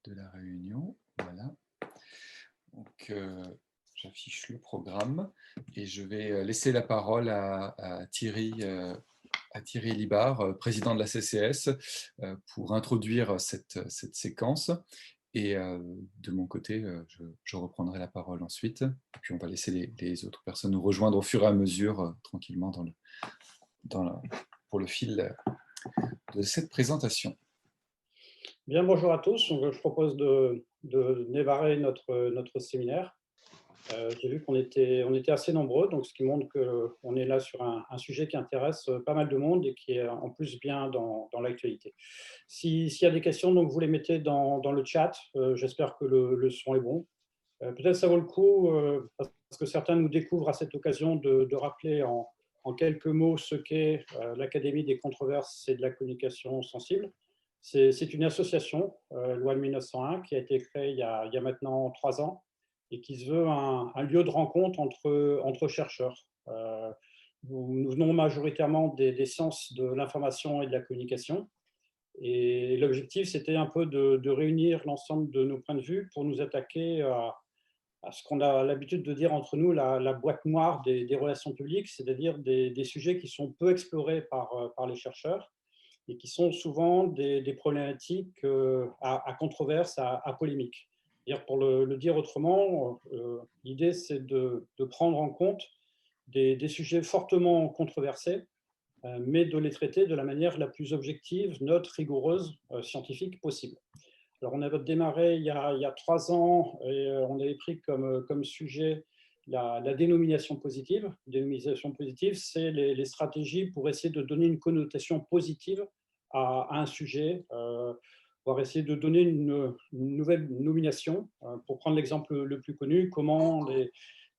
de la réunion. Voilà. Donc, j'affiche le programme et je vais laisser la parole à Thierry Libard, président de la CCS, pour introduire cette séquence. Et de mon côté, je reprendrai la parole ensuite. Et puis on va laisser les autres personnes nous rejoindre au fur et à mesure, tranquillement, pour le fil de cette présentation. Bien, bonjour à tous. Donc, je propose de démarrer notre séminaire. J'ai vu qu'on était assez nombreux, donc ce qui montre qu'on est là sur un sujet qui intéresse pas mal de monde et qui est en plus bien dans l'actualité. S'il y a des questions, donc vous les mettez dans le chat. J'espère que le son est bon. Peut-être ça vaut le coup, parce que certains nous découvrent à cette occasion, de rappeler en quelques mots ce qu'est l'Académie des controverses et de la communication sensible. C'est une association, loi de 1901, qui a été créée il y a maintenant 3 ans et qui se veut un lieu de rencontre entre chercheurs. Nous venons majoritairement des sciences de l'information et de la communication. Et l'objectif, c'était un peu de réunir l'ensemble de nos points de vue pour nous attaquer à ce qu'on a l'habitude de dire entre nous la boîte noire des relations publiques, c'est-à-dire des sujets qui sont peu explorés par les chercheurs et qui sont souvent des problématiques à controverse, à polémique. Pour le dire autrement, l'idée, c'est de prendre en compte des sujets fortement controversés, mais de les traiter de la manière la plus objective, neutre, rigoureuse, scientifique possible. Alors, on avait démarré il y a 3 ans et on avait pris comme sujet la dénomination positive. Dénomination positive, c'est les stratégies pour essayer de donner une connotation positive à un sujet, voire essayer de donner une nouvelle nomination. Pour prendre l'exemple le plus connu, comment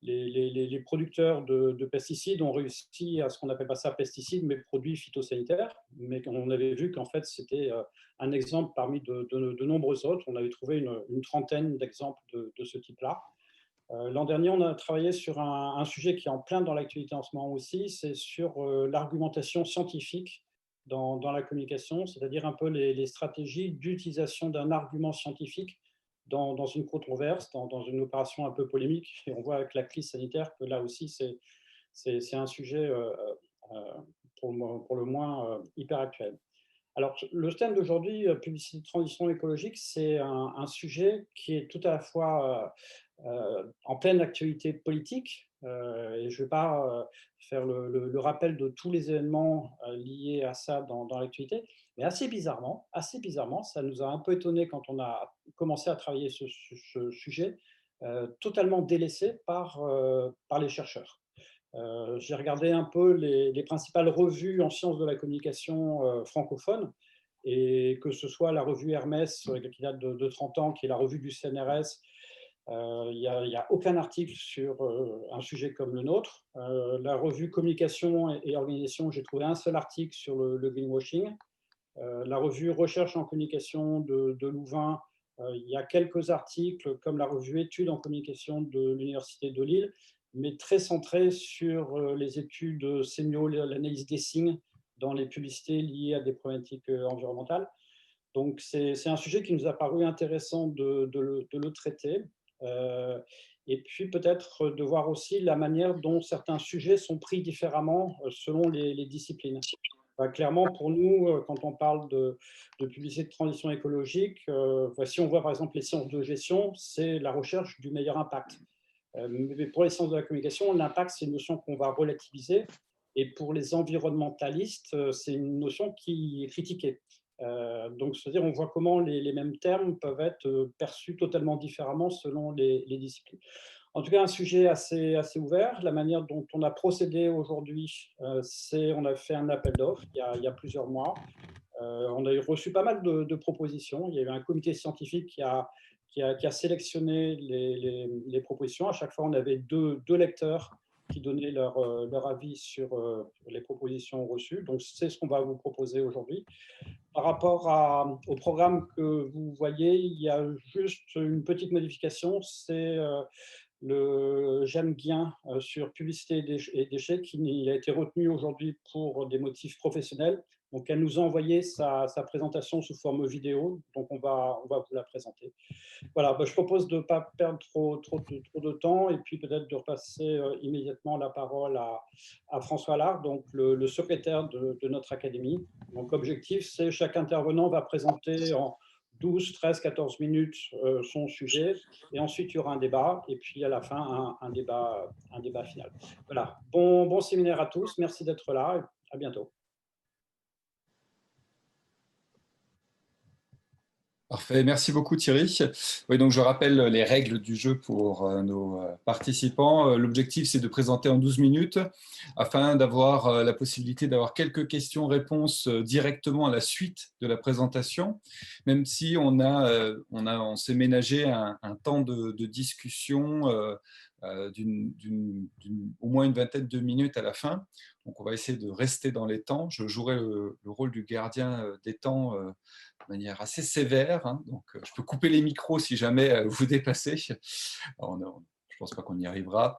les producteurs de pesticides ont réussi à ce qu'on appelle pas ça pesticides, mais produits phytosanitaires. Mais on avait vu qu'en fait, c'était un exemple parmi de nombreux autres. On avait trouvé une trentaine d'exemples de ce type-là. L'an dernier, on a travaillé sur un sujet qui est en plein dans l'actualité en ce moment aussi, c'est sur l'argumentation scientifique dans la communication, c'est-à-dire un peu les stratégies d'utilisation d'un argument scientifique dans une controverse, dans une opération un peu polémique. Et on voit avec la crise sanitaire que là aussi, c'est un sujet pour le moins hyper actuel. Alors, le thème d'aujourd'hui, publicité de transition écologique, c'est un sujet qui est tout à la fois en pleine actualité politique. Et je ne vais pas faire le rappel de tous les événements liés à ça dans l'actualité, mais assez bizarrement, ça nous a un peu étonné quand on a commencé à travailler ce sujet, totalement délaissé par les chercheurs. J'ai regardé un peu les principales revues en sciences de la communication francophones, et que ce soit la revue Hermès, qui date de 30 ans, qui est la revue du CNRS, il n'y a aucun article sur un sujet comme le nôtre. La revue Communication et Organisation, j'ai trouvé un seul article sur le greenwashing. La revue Recherche en communication de Louvain, il y a quelques articles, comme la revue Études en communication de l'Université de Lille, mais très centrés sur les études sémio, l'analyse des signes dans les publicités liées à des problématiques environnementales. Donc, c'est un sujet qui nous a paru intéressant de le traiter. Et puis, peut-être de voir aussi la manière dont certains sujets sont pris différemment selon les disciplines. Clairement, pour nous, quand on parle de publicité de transition écologique, si on voit par exemple les sciences de gestion, c'est la recherche du meilleur impact. Mais pour les sciences de la communication, l'impact, c'est une notion qu'on va relativiser. Et pour les environnementalistes, c'est une notion qui est critiquée. Donc, c'est-à-dire, on voit comment les mêmes termes peuvent être perçus totalement différemment selon les disciplines. En tout cas, un sujet assez ouvert. La manière dont on a procédé aujourd'hui, c'est on a fait un appel d'offres il y a plusieurs mois. On a reçu pas mal de propositions. Il y a eu un comité scientifique qui a sélectionné les propositions. À chaque fois, on avait deux lecteurs qui donnaient leur avis sur les propositions reçues. Donc, c'est ce qu'on va vous proposer aujourd'hui. Par rapport au programme que vous voyez, il y a juste une petite modification. C'est le Jeanne Guien sur publicité et déchets qui a été retenu aujourd'hui pour des motifs professionnels, Donc, elle nous a envoyé sa présentation sous forme vidéo, donc on va vous la présenter. Voilà, je propose de ne pas perdre trop de temps et puis peut-être de repasser immédiatement la parole à François Lard, donc le secrétaire de notre académie. Donc, l'objectif, c'est chaque intervenant va présenter en 12, 13, 14 minutes son sujet, et ensuite il y aura un débat, et puis à la fin, un débat final. Voilà, bon séminaire à tous, merci d'être là, et à bientôt. Parfait, merci beaucoup Thierry. Oui, donc je rappelle les règles du jeu pour nos participants. L'objectif, c'est de présenter en 12 minutes afin d'avoir la possibilité d'avoir quelques questions-réponses directement à la suite de la présentation, même si on s'est ménagé un temps de discussion au moins une vingtaine de minutes à la fin. Donc on va essayer de rester dans les temps. Je jouerai le rôle du gardien des temps de manière assez sévère, hein. Donc je peux couper les micros si jamais vous dépassez. Je ne pense pas qu'on y arrivera.